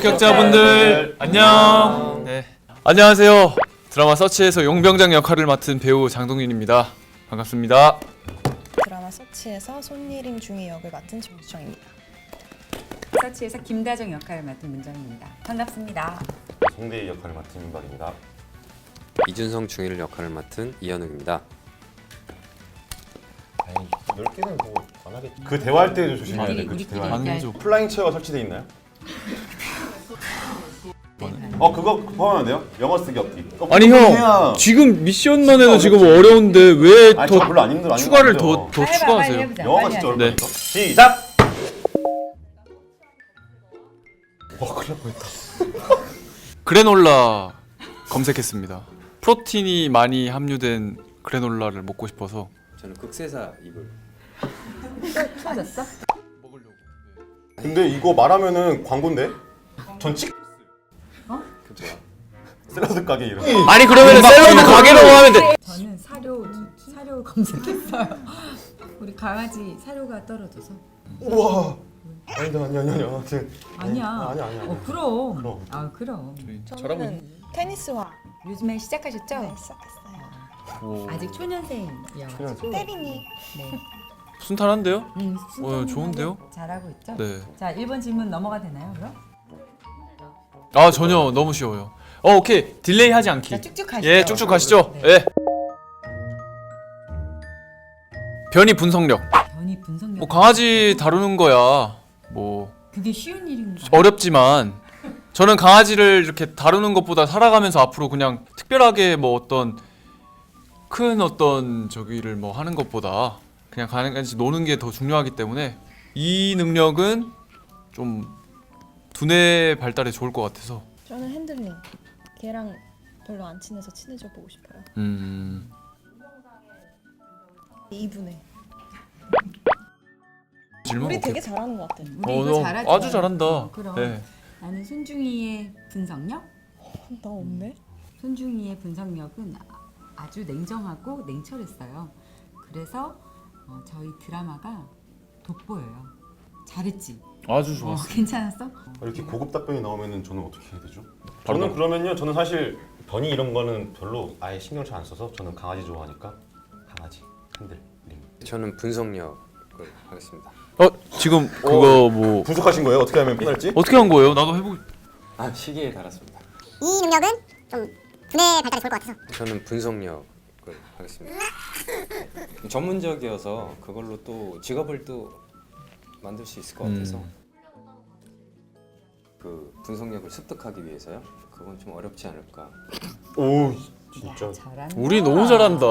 합격자분들 안녕. 네. 안녕하세요. 드라마 서치에서 용병장 역할을 맡은 배우 장동윤입니다. 반갑습니다. 드라마 서치에서 손예림 중의 역을 맡은 정수정입니다. 서치에서 김다정 역할을 맡은 문정입니다. 반갑습니다. 송대희 역할을 맡은 민박입니다. 이준성 중일 역할을 맡은 이현욱입니다. 아니 10개는 뭐 안 하겠지. 그 대화할 때도 조심해야 돼. 그 대화할 안 때. 해줘. 플라잉 체어가 설치돼 있나요? 그거 포함하면 돼요? 영어 쓰기 없기. 아니 형 지금 미션만 해도 지금 어려운데 왜 아니, 더 저 별로 안 힘들어. 추가를 힘들어요. 더 빨리 추가하세요? 해보자. 영어가 빨리 진짜 하자. 어렵다니까. 시작! 와 큰일 날 뻔했다. 그래놀라 검색했습니다. 프로틴이 많이 함유된 그래놀라를 먹고 싶어서 저는 극세사 입을 터졌어? 먹으려고. 근데 이거 말하면은 광고인데? 전칙? 그죠? 샐러드 가게 이름. 아니 그러면 샐러드 가게라고 하면 돼. 저는 사료 검색했어요. 우리 강아지 사료가 떨어져서. 우와. 아니다 아니야. 아니야. 아니야. 그럼. 그럼. 아 그럼. 잘하고 있네. 저는 테니스화 요즘에 시작하셨죠? 네, 시작했어요. 오. 아직 초년생이어가지고. 때리니 네. 순탄한데요? 순탄하게 좋은데요? 잘하고 있죠? 네. 자 1번 질문 넘어가 되나요 그럼? 아 전혀 너무 쉬워요. 오케이 딜레이 하지 않기. 자 쭉쭉 가시죠. 예 쭉쭉 가시죠. 네. 예. 변이 분석력. 변이 분석력. 뭐 강아지 다루는 거야. 뭐 그게 쉬운 일인가? 어렵지만 저는 강아지를 이렇게 다루는 것보다 살아가면서 앞으로 그냥 특별하게 뭐 어떤 큰 어떤 저기를 뭐 하는 것보다 그냥 강아지 노는 게 더 중요하기 때문에 이 능력은 좀 두뇌 발달에 좋을 것 같아서 저는 핸들링. 걔랑 별로 안 친해서 친해져 보고 싶어요. 2분에. 질문 우리 오케이. 되게 잘하는 것 같아. 우리 이거 잘하죠. 아주 잘한다. 그럼. 네. 나는 손중이의 분석력? 나 없네. 손중이의 분석력은 아주 냉정하고 냉철했어요. 그래서 저희 드라마가 돋보여요. 잘했지? 아주 좋았어. 괜찮았어? 이렇게 고급 답변이 나오면은 저는 어떻게 해야 되죠? 바로 저는 그러면요. 저는 사실 변이 이런 거는 별로 아예 신경 잘 안 써서 저는 강아지 좋아하니까 강아지 핸들링. 저는 분석력을 하겠습니다. 지금 그거 뭐 분석하신 거예요? 어떻게 하면 편할지? 어떻게 한 거예요? 나도 해보고. 아 시계에 달았습니다. 이 능력은 좀 두뇌 발달에 좋을 것 같아서 저는 분석력을 하겠습니다. 전문적이어서 그걸로 또 직업을 또 만들 수 있을 것 같아서 그 분석력을 습득하기 위해서요. 그건 좀 어렵지 않을까. 오 진짜. 잘한다. 우리 너무 잘한다.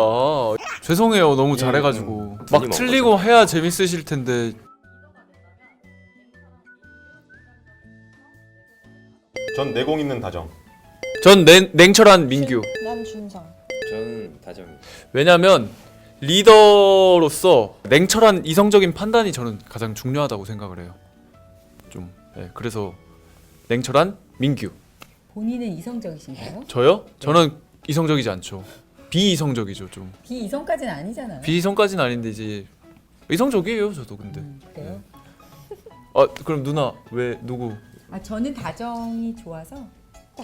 죄송해요. 너무 잘해가지고 막 틀림 틀리고 해야 재밌으실 텐데. 전 내공 있는 다정. 전 냉철한 민규. 난 준상. 저는 다정입니다. 왜냐면 리더로서 냉철한 이성적인 판단이 저는 가장 중요하다고 생각을 해요. 좀 그래서 냉철한 민규. 본인은 이성적이신가요? 저요? 저는 이성적이지 않죠. 비이성적이죠 좀. 비이성까지는 아니잖아요. 비이성까지는 아닌데 이제 이성적이에요 저도 근데. 그래요? 그럼 누나 왜 누구? 아 저는 다정이 좋아서.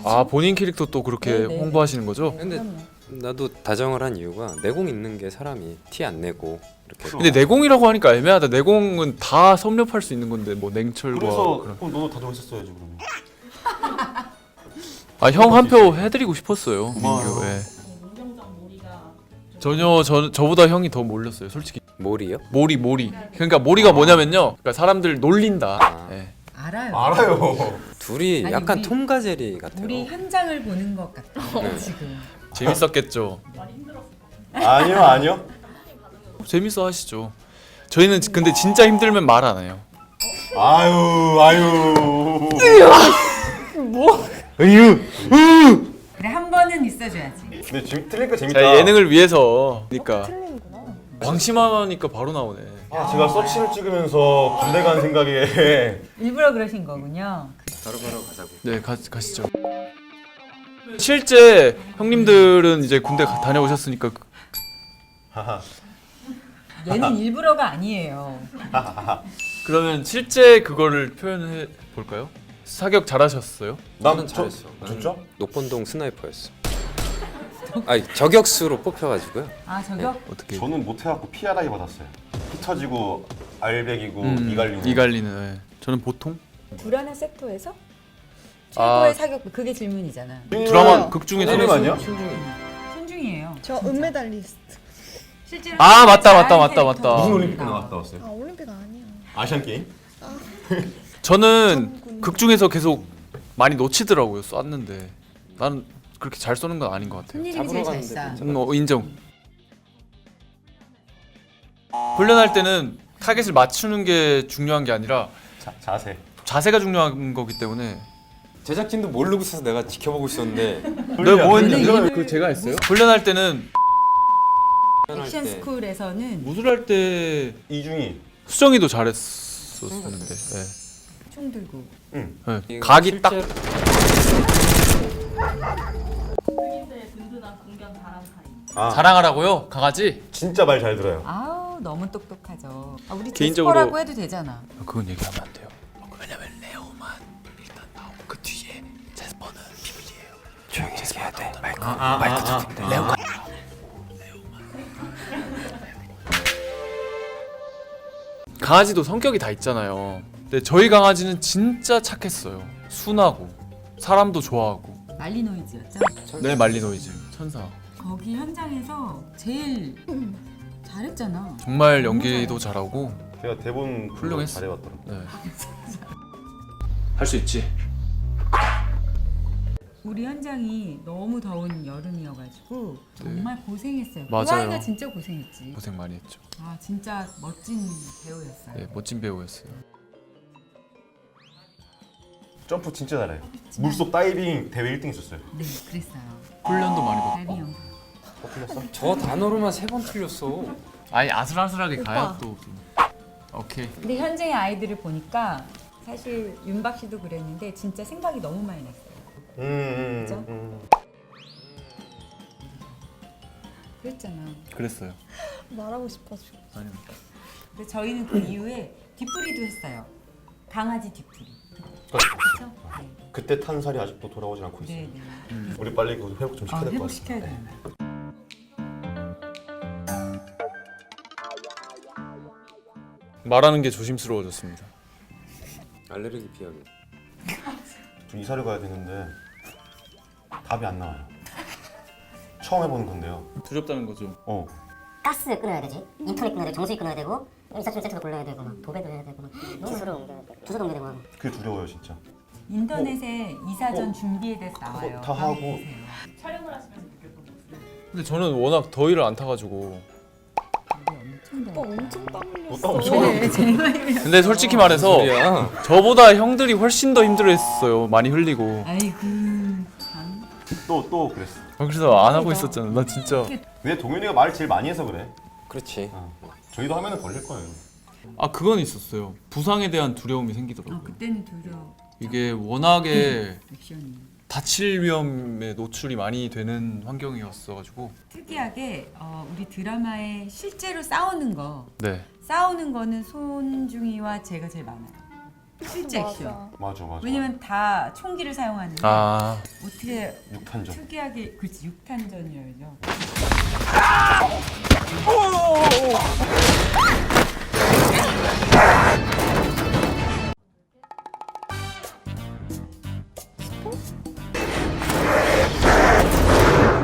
아 본인 캐릭터 또 그렇게 네네. 홍보하시는 거죠? 네, 근데 그럼요. 나도 다정을 한 이유가 내공 있는 게 사람이 티 안 내고 이렇게 근데 내공이라고 하니까 애매하다. 내공은 다 섭렵할 수 있는 건데 뭐 냉철과 그래서 그런. 그럼 너도 다정했었어야지 그러면. 형 한 표 해드리고 싶었어요. 고마워요. 민규. 예. 전혀 저보다 형이 더 몰렸어요. 솔직히 몰이요? 몰이. 그러니까 몰이가 뭐냐면요. 그러니까 사람들 놀린다. 아. 예. 알아요. 알아요. 둘이 아니, 약간 우리- 톰과 제리 같아요. 우리 현장을 보는 것 같아요. 네. 지금. 재밌었겠죠. 아니요. 재밌어 하시죠. 저희는 근데 진짜 힘들면 말 안 해요. 아유. 그래 한 번은 있어줘야지. 근데 틀리니까 재밌다. 제가 예능을 위해서. 그러니까 틀리는구나. 방심하니까 바로 나오네. 제가 서치를 찍으면서 군대 간 생각에 일부러 그러신 거군요. 바로 가자고. 네 가시죠. 실제 형님들은 이제 군대 다녀오셨으니까 하하. 얘는 일부러가 아니에요. 그러면 실제 그거를 표현해 볼까요? 사격 잘하셨어요? 나는 잘했어. 진짜? 녹번동 스나이퍼였어. 아니 저격수로 뽑혀가지고요. 아 저격? 어떻게? 저는 못해갖고 PRI 받았어요. 피 터지고 알백이고 이갈리고. 이갈리는. 네. 저는 보통 불안한 섹터에서 아. 최고의 사격 그게 질문이잖아. 드라마 극 중에서 선임 아니야? 순중이에요. 저 은메달리스트. 실제로 아, 맞다, 잘하는 맞다, 맞다, 캐릭터. 맞다. 무슨 올림픽 나갔다 왔어요? 아 올림픽 아니야. 아시안 게임? 저는 극 중에서 계속 많이 놓치더라고요. 쐈는데 나는 그렇게 잘 쏘는 건 아닌 것 같아요. 손예림이 제일 잘 쏴. 인정. 훈련할 때는 타겟을 맞추는 게 중요한 게 아니라 자세. 자세가 중요한 거기 때문에. 제작진도 모르고 있어서 내가 지켜보고 있었는데 내가 뭐 훈련. 했는데? 그 제가 했어요? 훈련할 때는 훈련할 액션 때 스쿨에서는 무술할 때 이중이. 수정이도 잘했었는데. 네. 총 들고 네. 이거 각이 딱 실제로- 아 자랑하라고요? 강아지? 진짜 말 잘 들어요. 아우 너무 똑똑하죠. 아, 우리 개인적으로- 제스퍼라고 해도 되잖아. 그건 얘기하면 안 돼요. 왜냐면 레오만 일단 나오고 그 뒤에 제스퍼는 비밀이에요. 조용히 해야 돼. 마이크 레오가 강아지도 성격이 다 있잖아요. 근데 저희 강아지는 진짜 착했어요. 순하고 사람도 좋아하고. 말리노이즈였죠. 네, 말리노이즈 천사. 거기 현장에서 제일 잘했잖아. 정말 연기도 잘하고. 제가 대본 훌륭했어. 잘해봤더라고. 네. 할 수 있지. 우리 현장이 너무 더운 여름이어가지고 정말 고생했어요. 맞아요. 그 아이가 진짜 고생했지. 고생 많이 했죠. 아 진짜 멋진 배우였어요. 네, 멋진 배우였어요. 점프 진짜 잘해요. 물속 다이빙 대회 1등 했었어요. 네, 그랬어요. 훈련도 많이 받고. 달비 형. 저 단어로만 3번 틀렸어. 아니 아슬아슬하게 오빠. 가야 또. 오케이. 근데 현장의 아이들을 보니까 사실 윤박 씨도 그랬는데 진짜 생각이 너무 많이 났어요. 그죠? 그랬잖아. 그랬어요. 말하고 싶어지고. 아니. 근데 저희는 그 이후에 뒤풀이도 했어요. 강아지 뒤풀이. 그렇죠? 네. 그때 탄 살이 아직도 돌아오지 않고 있어요. 네, 네. 우리 빨리 그 회복 좀 시켜야 될 것 회복시켜야 같아요. 됩니다. 말하는 게 조심스러워졌습니다. 알레르기 비하게. 좀 이사를 가야 되는데 답이 안 나와요. 처음 해보는 건데요. 두렵다는 거죠. 가스 끊어야 되지. 인터넷 끊어야 돼. 정수기 끊어야 되고 이사짐 세트도 골라야 되고 막 도배도 해야 되고 막 주소를 옮겨야 되고 주소도 옮겨야 되고 그게 두려워요 진짜. 인터넷에 이사전 준비에 대해서 나와요. 다 한번 하고. 보세요. 근데 저는 워낙 더위를 안 타가지고. 오빠 엄청 땀 오빠 흘렸어. 엄청 네, 제일 많이 흘렸어요. 근데 솔직히 말해서 소리야. 저보다 형들이 훨씬 더 힘들어했어요. 많이 흘리고. 아이고 참. 또 그랬어. 그래서 안 하고 있었잖아. 나 진짜. 근데 동현이가 말을 제일 많이 해서 그래. 그렇지. 저희도 하면은 걸릴 거예요. 아 그건 있었어요. 부상에 대한 두려움이 생기더라고요. 그때는 두려워. 이게 워낙에 액션이. 다칠 위험에 노출이 많이 되는 환경이었어가지고. 특이하게 우리 드라마에 실제로 싸우는 거는 손중이와 제가 제일 많아요. 실제 액션. 맞아. 왜냐면 다 총기를 사용하는데 아 어떻게 6탄전. 특이하게 그렇지 6탄전이라죠. 아,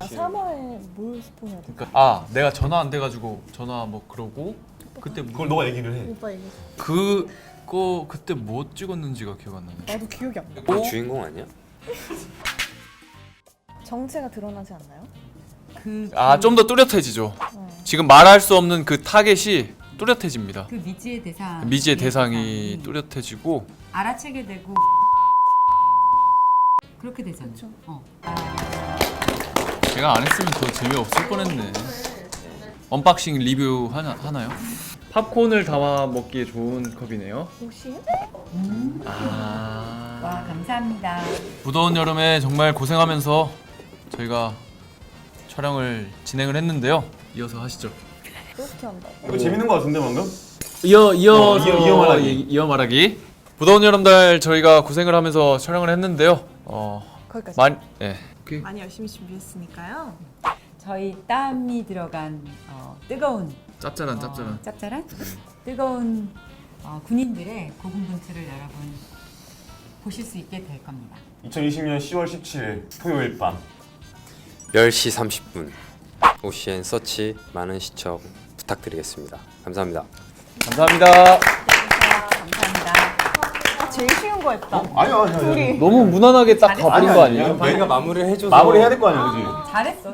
3화에 뭘 스포해야 돼? 그러니까 내가 전화 안 돼가지고 전화 뭐 그러고 그때 그걸 너가 얘기를 해. 오빠 얘기. 그거 그때 뭐 찍었는지가 기억 안 나네. 나도 기억이 안 나. 그 주인공 아니야? 정체가 드러나지 않나요? 좀 더 뚜렷해지죠. 어. 지금 말할 수 없는 그 타겟이 뚜렷해집니다. 그 미지의 대상. 미지의 대상이 뚜렷해지고. 알아채게 되고 그렇게 되잖아. 그쵸. 제가 안 했으면 더 재미없을 뻔했네. 언박싱 리뷰 하나요? 팝콘을 담아 먹기에 좋은 컵이네요. 혹시? 와 감사합니다. 무더운 여름에 정말 고생하면서 저희가 촬영을 진행을 했는데요. 이어서 하시죠. 그렇게 한다고? 이거 재밌는 거 같은데 방금? 이어 이어 말하기. 이어 말하기. 무더운 여름달 저희가 고생을 하면서 촬영을 했는데요. 거기까지. 예. 많이 열심히 준비했으니까요. 저희 땀이 들어간 뜨거운 짭짤한 짭짤한 뜨거운 군인들의 고군분투를 여러분 보실 수 있게 될 겁니다. 2020년 10월 17일 토요일 밤 10시 30분 OCN 서치 많은 시청 부탁드리겠습니다. 감사합니다. 감사합니다. 감사합니다. 제일 쉬운 거 했다. 아니요 너무 무난하게 딱 가버린 거 아니에요? 저희가 마무리를 해줘서 마무리 해야 될 거 아니에요, 그지? 잘했어요.